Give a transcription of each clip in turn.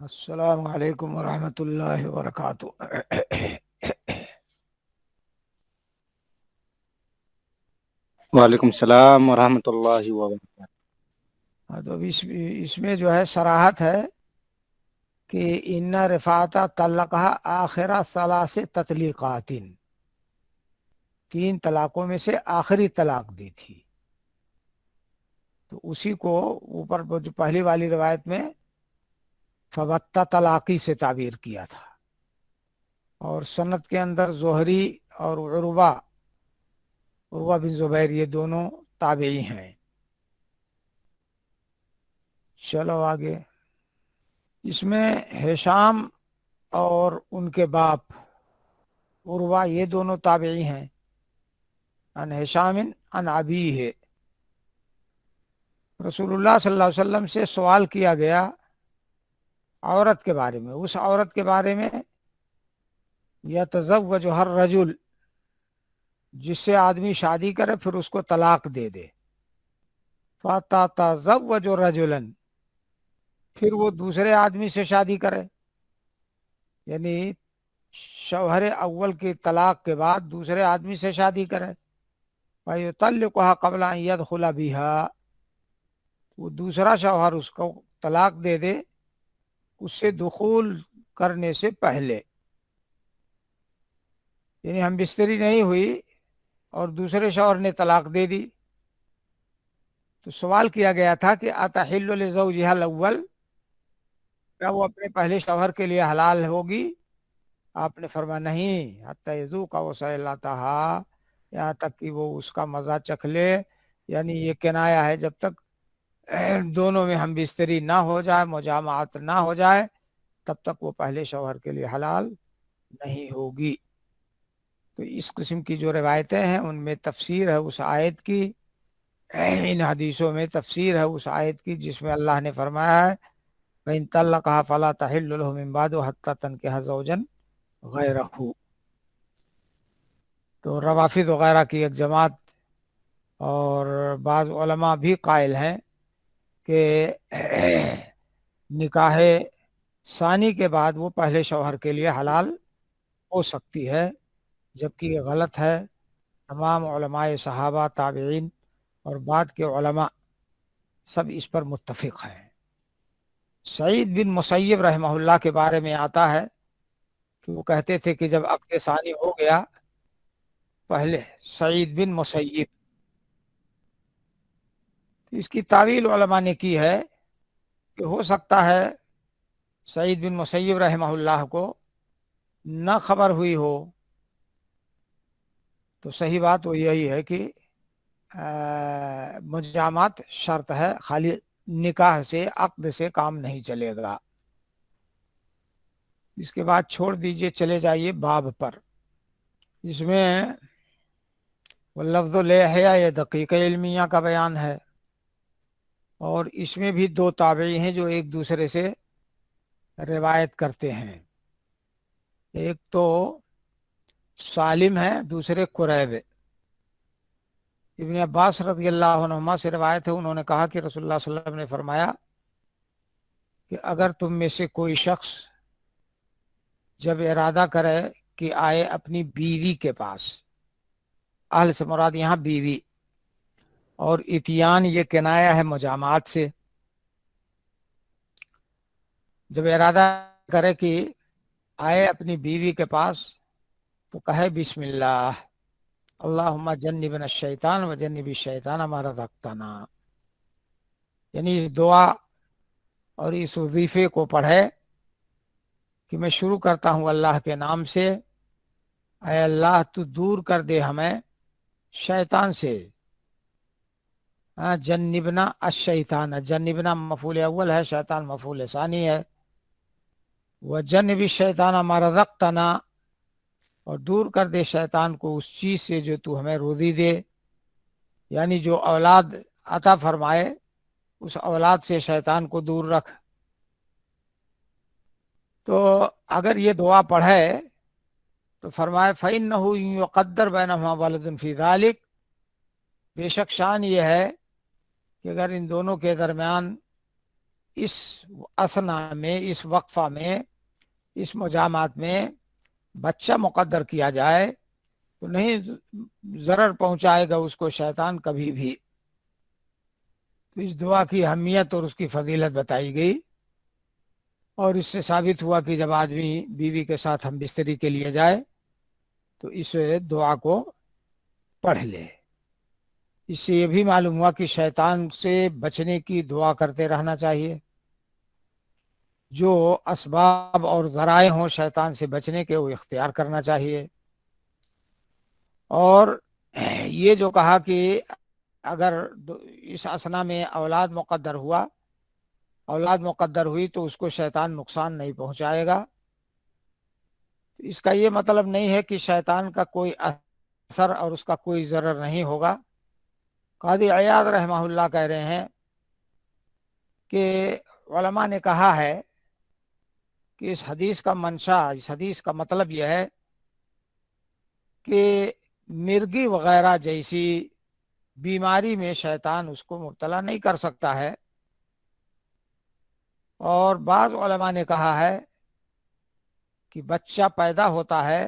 السلام علیکم ورحمۃ اللہ وبرکاتہ۔ وعلیکم السلام ورحمۃ اللہ وبرکاتہ۔ تو اس میں جو ہے صراحت ہے کہ ان رفاعہ طلقہ آخرہ ثلاث تطلیقات، تین طلاقوں میں سے آخری طلاق دی تھی۔ تو اسی کو اوپر جو پہلی والی روایت میں فبتہ طلاقی سے تعبیر کیا تھا، اور سند کے اندر زہری اور عروہ بن زبیر یہ دونوں تابعی ہیں۔ چلو آگے، اس میں ہشام اور ان کے باپ عروہ یہ دونوں تابعی ہیں، ان ہشام ان ابی ہے۔ رسول اللہ صلی اللہ علیہ وسلم سے سوال کیا گیا عورت کے بارے میں، اس عورت کے بارے میں یتزوج ہر رجل، جس سے آدمی شادی کرے پھر اس کو طلاق دے دے، فتتزوج رجلا، پھر وہ دوسرے آدمی سے شادی کرے، یعنی شوہر اول کی طلاق کے بعد دوسرے آدمی سے شادی کرے، فیطلقها قبل ان يدخل بها، وہ دوسرا شوہر اس کو طلاق دے دے اس سے دخول کرنے سے پہلے، یعنی ہم بستری نہیں ہوئی اور دوسرے شوہر نے طلاق دے دی۔ تو سوال کیا گیا تھا کہ اتحل لزوجها الاول، کیا وہ اپنے پہلے شوہر کے لیے حلال ہوگی؟ آپ نے فرمایا نہیں، حتی یذوق وصیلتها، یہاں تک کہ وہ اس کا مزہ چکھ لے، یعنی یہ کنایا ہے جب تک دونوں میں ہم بستری نہ ہو جائے، مجامعات نہ ہو جائے، تب تک وہ پہلے شوہر کے لیے حلال نہیں ہوگی۔ تو اس قسم کی جو روایتیں ہیں ان میں تفسیر ہے اس آیت کی، ان حدیثوں میں تفسیر ہے اس آیت کی جس میں اللہ نے فرمایا ہے فَإِن طَلَّقَهَا فَلَا تَحِلُّ لَهُ مِن بَعْدُ حَتَّى تَنكِحَ زَوْجًا غَيْرَهُ۔ تو روافض وغیرہ کی ایک جماعت اور بعض علماء بھی قائل ہیں کہ نکاح ثانی کے بعد وہ پہلے شوہر کے لیے حلال ہو سکتی ہے، جبکہ یہ غلط ہے۔ تمام علماء صحابہ، تابعین اور بعد کے علماء سب اس پر متفق ہیں۔ سعید بن مسیب رحمہ اللہ کے بارے میں آتا ہے کہ وہ کہتے تھے کہ جب عقد ثانی ہو گیا، پہلے سعید بن مسیب، اس کی تعویل علماء نے کی ہے کہ ہو سکتا ہے سعید بن مسیب رحمہ اللہ کو نہ خبر ہوئی ہو، تو صحیح بات وہ یہی ہے کہ مجامات شرط ہے، خالی نکاح سے عقد سے کام نہیں چلے گا۔ اس کے بعد چھوڑ دیجئے، چلے جائیے باب پر۔ اس میں لفظ الاحیاء یہ دقیق علمیہ کا بیان ہے، اور اس میں بھی دو تابعی ہیں جو ایک دوسرے سے روایت کرتے ہیں، ایک تو سالم ہے، دوسرے قریب۔ ابن عباس رضی اللہ عنہما سے روایت ہے، انہوں نے کہا کہ رسول اللہ صلی اللہ علیہ وسلم نے فرمایا کہ اگر تم میں سے کوئی شخص جب ارادہ کرے کہ آئے اپنی بیوی کے پاس، اہل سے مراد یہاں بیوی، اور اتیان یہ کنایا ہے مجامعات سے، جب ارادہ کرے کہ آئے اپنی بیوی کے پاس تو کہے بسم اللہ، اللہم جنبنا الشیطان و جنب الشیطان ما رزقتنا، یعنی اس دعا اور اس وظیفے کو پڑھے کہ میں شروع کرتا ہوں اللہ کے نام سے، اے اللہ تو دور کر دے ہمیں شیطان سے۔ جنبنا الشیطان، جنبنا مفعول اول ہے، شیطان مفعول ثانی ہے، وجنب الشیطان ما رزقتنا، اور دور کر دے شیطان کو اس چیز سے جو تو ہمیں روزی دے، یعنی جو اولاد عطا فرمائے اس اولاد سے شیطان کو دور رکھ۔ تو اگر یہ دعا پڑھے تو فرمائے فَإِنَّهُ يُقَدَّرْ بَيْنَهُمَا وَلَدٌ فِي ذَلِكَ، بے شک شان یہ ہے کہ اگر ان دونوں کے درمیان اس اسنا میں، اس وقفہ میں، اس مجامات میں بچہ مقدر کیا جائے تو نہیں ضرر پہنچائے گا اس کو شیطان کبھی بھی۔ تو اس دعا کی اہمیت اور اس کی فضیلت بتائی گئی، اور اس سے ثابت ہوا کہ جب آدمی بیوی کے ساتھ ہم بستری کے لیے جائے تو اس دعا کو پڑھ لے۔ اس سے یہ بھی معلوم ہوا کہ شیطان سے بچنے کی دعا کرتے رہنا چاہیے، جو اسباب اور ذرائع ہوں شیطان سے بچنے کے وہ اختیار کرنا چاہیے۔ اور یہ جو کہا کہ اگر اس اسنا میں اولاد مقدر ہوئی تو اس کو شیطان نقصان نہیں پہنچائے گا، اس کا یہ مطلب نہیں ہے کہ شیطان کا کوئی اثر اور اس کا کوئی ضرر نہیں ہوگا۔ قاضی عیاض رحمہ اللہ کہہ رہے ہیں کہ علماء نے کہا ہے کہ اس حدیث کا منشا، اس حدیث کا مطلب یہ ہے کہ مرگی وغیرہ جیسی بیماری میں شیطان اس کو مبتلا نہیں کر سکتا ہے۔ اور بعض علماء نے کہا ہے کہ بچہ پیدا ہوتا ہے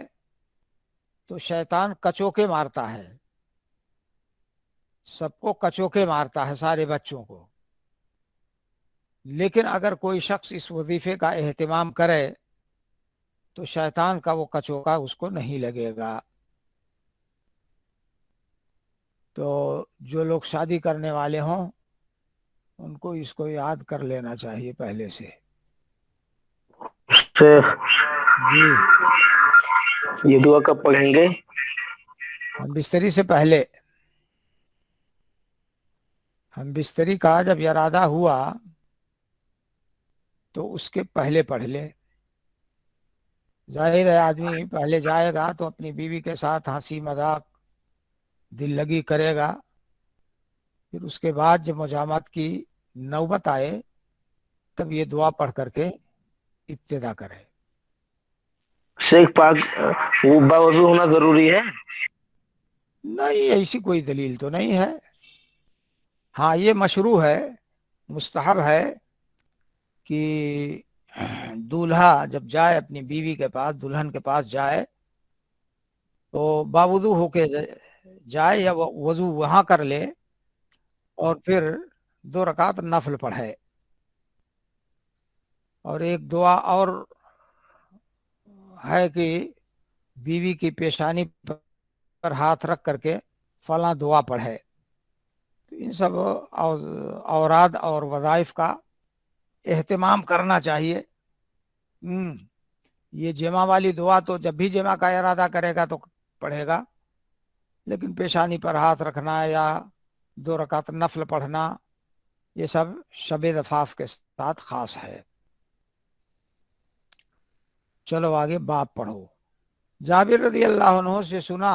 تو شیطان کچوکے مارتا ہے، سب کو کچوکے مارتا ہے، سارے بچوں کو، لیکن اگر کوئی شخص اس وظیفے کا اہتمام کرے تو شیطان کا وہ کچوکا اس کو نہیں لگے گا۔ تو جو لوگ شادی کرنے والے ہوں ان کو اس کو یاد کر لینا چاہیے پہلے سے۔ شیخ جی، یہ دعا کب پڑھیں گے؟ ہم بستری سے پہلے، ہم بستری کا جب ارادہ ہوا تو اس کے پہلے پڑھ لے۔ ظاہر ہے آدمی پہلے جائے گا تو اپنی بیوی کے ساتھ ہنسی مذاق دل لگی کرے گا، پھر اس کے بعد جب مجامات کی نوبت آئے تب یہ دعا پڑھ کر کے ابتدا کرے۔ شیخ پاک باوضو ہونا ضروری ہے؟ نہیں، ایسی کوئی دلیل تو نہیں ہے۔ ہاں یہ مشروع ہے، مستحب ہے کہ دولہا جب جائے اپنی بیوی کے پاس، دلہن کے پاس جائے تو باوضو ہو کے جائے یا وضو وہاں کر لے اور پھر 2 رکعت نفل پڑھے۔ اور ایک دعا اور ہے کہ بیوی کی پیشانی پر ہاتھ رکھ کر کے فلاں دعا پڑھے۔ تو ان سب اوراد اور وظائف کا اہتمام کرنا چاہیے۔ یہ جمع والی دعا تو جب بھی جمع کا ارادہ کرے گا تو پڑھے گا، لیکن پیشانی پر ہاتھ رکھنا یا 2 رکعت نفل پڑھنا یہ سب شب دفاف کے ساتھ خاص ہے۔ چلو آگے باب پڑھو۔ جابر رضی اللہ عنہ سے سنا،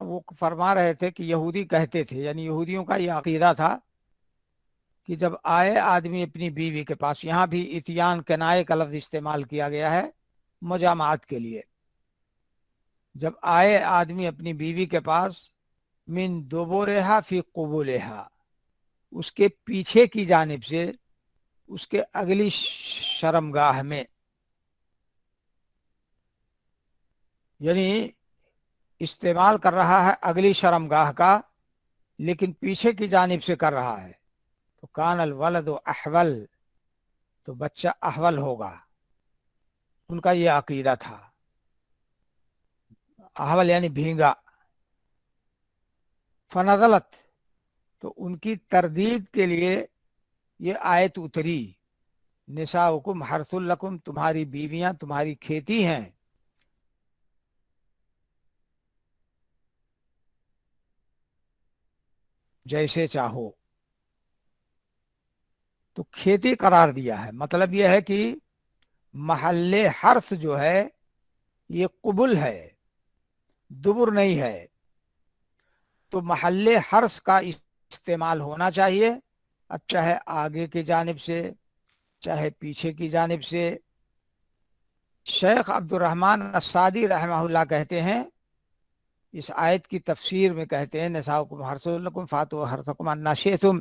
وہ فرما رہے تھے کہ یہودی کہتے تھے، یعنی یہودیوں کا یہ عقیدہ تھا کہ جب آئے آدمی اپنی بیوی کے پاس، یہاں بھی اتیان کنائے کا لفظ استعمال کیا گیا ہے مجامعات کے لیے، جب آئے آدمی اپنی بیوی کے پاس، من دبرہا فی قبولہا، اس کے پیچھے کی جانب سے، اس کے اگلی شرمگاہ میں، یعنی استعمال کر رہا ہے اگلی شرمگاہ کا لیکن پیچھے کی جانب سے کر رہا ہے، تو کان الولد احول، تو بچہ احول ہوگا۔ ان کا یہ عقیدہ تھا، احول یعنی بھینگا۔ فنزلت، تو ان کی تردید کے لیے یہ آیت اتری، نساؤکم حرث لکم، تمہاری بیویاں تمہاری کھیتی ہیں، جیسے چاہو۔ تو کھیتی قرار دیا ہے، مطلب یہ ہے کہ محل حرث جو ہے یہ قبل ہے، دبر نہیں ہے، تو محل حرث کا استعمال ہونا چاہیے، اب چاہے آگے کی جانب سے چاہے پیچھے کی جانب سے۔ شیخ عبد الرحمن السعدی رحمہ اللہ کہتے ہیں، اس آیت کی تفسیر میں کہتے ہیں، نساؤکم حرث لکم فاتوا حرثکم انا شئتم،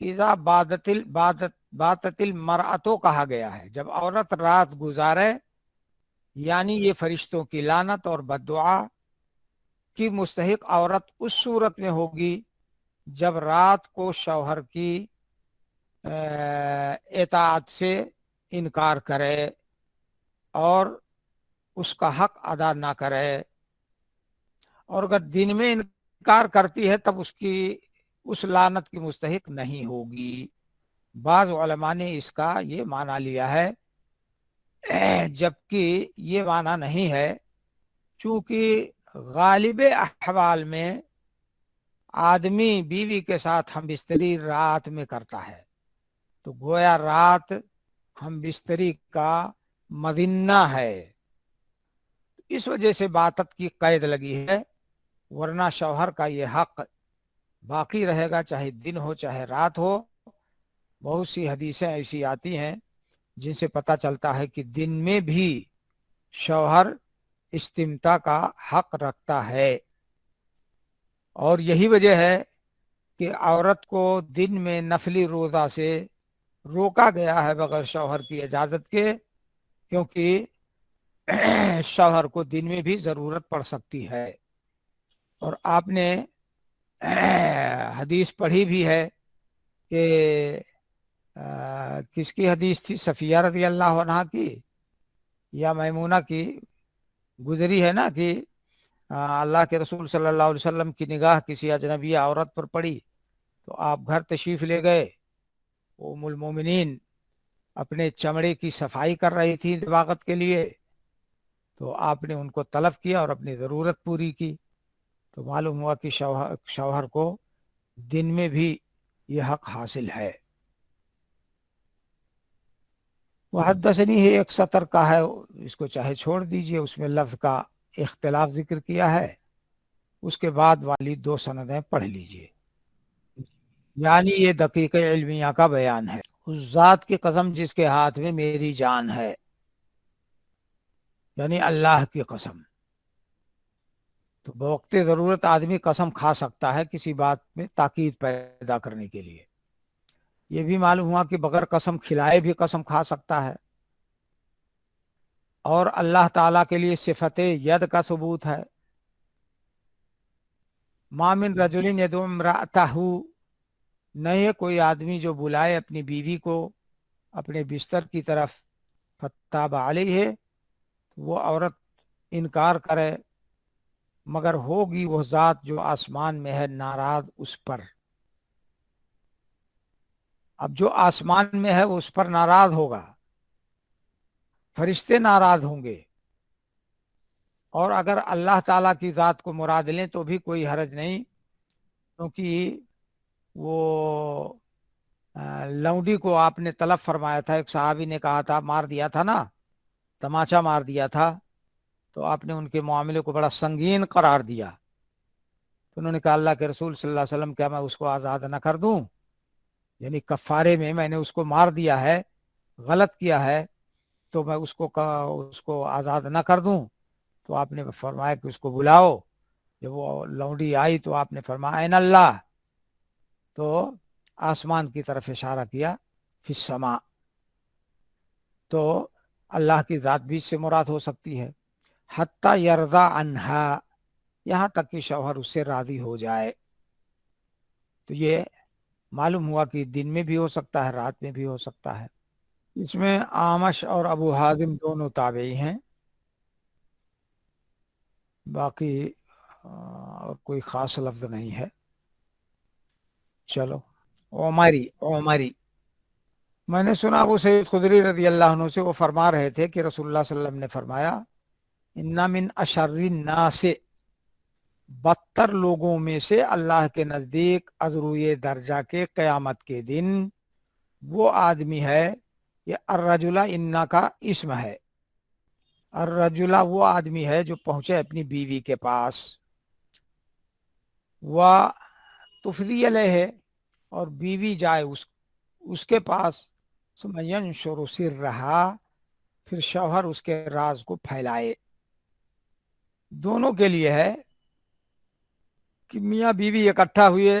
اذا باتتل مرأتو کہا گیا ہے، جب عورت رات گزارے، یعنی یہ فرشتوں کی لعنت اور بددعا کی مستحق عورت اس صورت میں ہوگی جب رات کو شوہر کی اطاعت سے انکار کرے اور اس کا حق ادا نہ کرے، اور اگر دن میں انکار کرتی ہے تب اس لعنت کی مستحق نہیں ہوگی۔ بعض علماء نے اس کا یہ معنی لیا ہے، جبکہ یہ معنی نہیں ہے، چونکہ غالب احوال میں آدمی بیوی کے ساتھ ہم بستری رات میں کرتا ہے، تو گویا رات ہم بستری کا مظنہ ہے، اس وجہ سے باتت کی قید لگی ہے، ورنہ شوہر کا یہ حق باقی رہے گا، چاہے دن ہو چاہے رات ہو۔ بہت سی حدیثیں ایسی آتی ہیں جن سے پتہ چلتا ہے کہ دن میں بھی شوہر استمتاع کا حق رکھتا ہے، اور یہی وجہ ہے کہ عورت کو دن میں نفلی روزہ سے روکا گیا ہے بغیر شوہر کی اجازت کے، کیونکہ شوہر کو دن میں بھی ضرورت پڑ سکتی ہے۔ اور آپ نے حدیث پڑھی بھی ہے کہ کس کی حدیث تھی؟ صفیہ رضی اللہ عنہ کی یا میمونہ کی؟ گزری ہے نا کہ اللہ کے رسول صلی اللہ علیہ وسلم کی نگاہ کسی اجنبی عورت پر پڑی تو آپ گھر تشریف لے گئے، ام المومنین اپنے چمڑے کی صفائی کر رہی تھی دباغت کے لیے، تو آپ نے ان کو طلب کیا اور اپنی ضرورت پوری کی، تو معلوم ہوا کہ شوہر کو دن میں بھی یہ حق حاصل ہے۔ وحدثنی ہے ایک سطر کا ہے، اس کو چاہے چھوڑ دیجئے، اس میں لفظ کا اختلاف ذکر کیا ہے، اس کے بعد والی 2 سندیں پڑھ لیجئے۔ یعنی یہ دقیق علمیہ کا بیان ہے۔ اس ذات کی قسم جس کے ہاتھ میں میری جان ہے، یعنی اللہ کی قسم۔ تو بوقت ضرورت آدمی قسم کھا سکتا ہے کسی بات میں تاکید پیدا کرنے کے لیے۔ یہ بھی معلوم ہوا کہ بغیر قسم کھلائے بھی قسم کھا سکتا ہے، اور اللہ تعالیٰ کے لیے صفت ید کا ثبوت ہے۔ ما من رجل یدعو امرأتہ، نہیں ہے کوئی آدمی جو بلائے اپنی بیوی کو اپنے بستر کی طرف، فتاب علیہ، وہ عورت انکار کرے، مگر ہوگی وہ ذات جو آسمان میں ہے ناراض اس پر۔ اب جو آسمان میں ہے وہ اس پر ناراض ہوگا، فرشتے ناراض ہوں گے، اور اگر اللہ تعالیٰ کی ذات کو مراد لیں تو بھی کوئی حرج نہیں، کیونکہ وہ لونڈی کو آپ نے طلب فرمایا تھا، ایک صحابی نے کہا تھا، مار دیا تھا نا، تماچا مار دیا تھا، تو آپ نے ان کے معاملے کو بڑا سنگین قرار دیا، تو انہوں نے کہا اللہ کے رسول صلی اللہ علیہ وسلم کیا میں اس کو آزاد نہ کر دوں؟ یعنی کفارے میں نے اس کو مار دیا ہے، غلط کیا ہے، تو میں اس کو آزاد نہ کر دوں؟ تو آپ نے فرمایا کہ اس کو بلاؤ۔ جب وہ لونڈی آئی تو آپ نے فرمایا این اللہ، تو آسمان کی طرف اشارہ کیا، فی السماء، تو اللہ کی ذات بھی اس سے مراد ہو سکتی ہے۔ حتی یرضا عنہا، یہاں تک کہ شوہر اس سے راضی ہو جائے۔ تو یہ معلوم ہوا کہ دن میں بھی ہو سکتا ہے، رات میں بھی ہو سکتا ہے۔ اس میں آمش اور ابو حازم دونوں تابعی ہیں، باقی اور کوئی خاص لفظ نہیں ہے۔ چلو، عمری میں نے سنا ابو سعید خدری رضی اللہ عنہ سے، وہ فرما رہے تھے کہ رسول اللہ صلی اللہ علیہ وسلم نے فرمایا، ان من اشر الناس، بدتر لوگوں میں سے اللہ کے نزدیک ازروئے درجہ کے قیامت کے دن وہ آدمی ہے، یہ الرجلہ انا کا اسم ہے، الرجلہ وہ آدمی ہے جو پہنچے اپنی بیوی کے پاس، وہ تفضی علیہ، اور بیوی جائے اس کے پاس، ثم ینشر سرہا، پھر شوہر اس کے راز کو پھیلائے۔ دونوں کے لیے ہے کہ میاں بیوی اکٹھا ہوئے،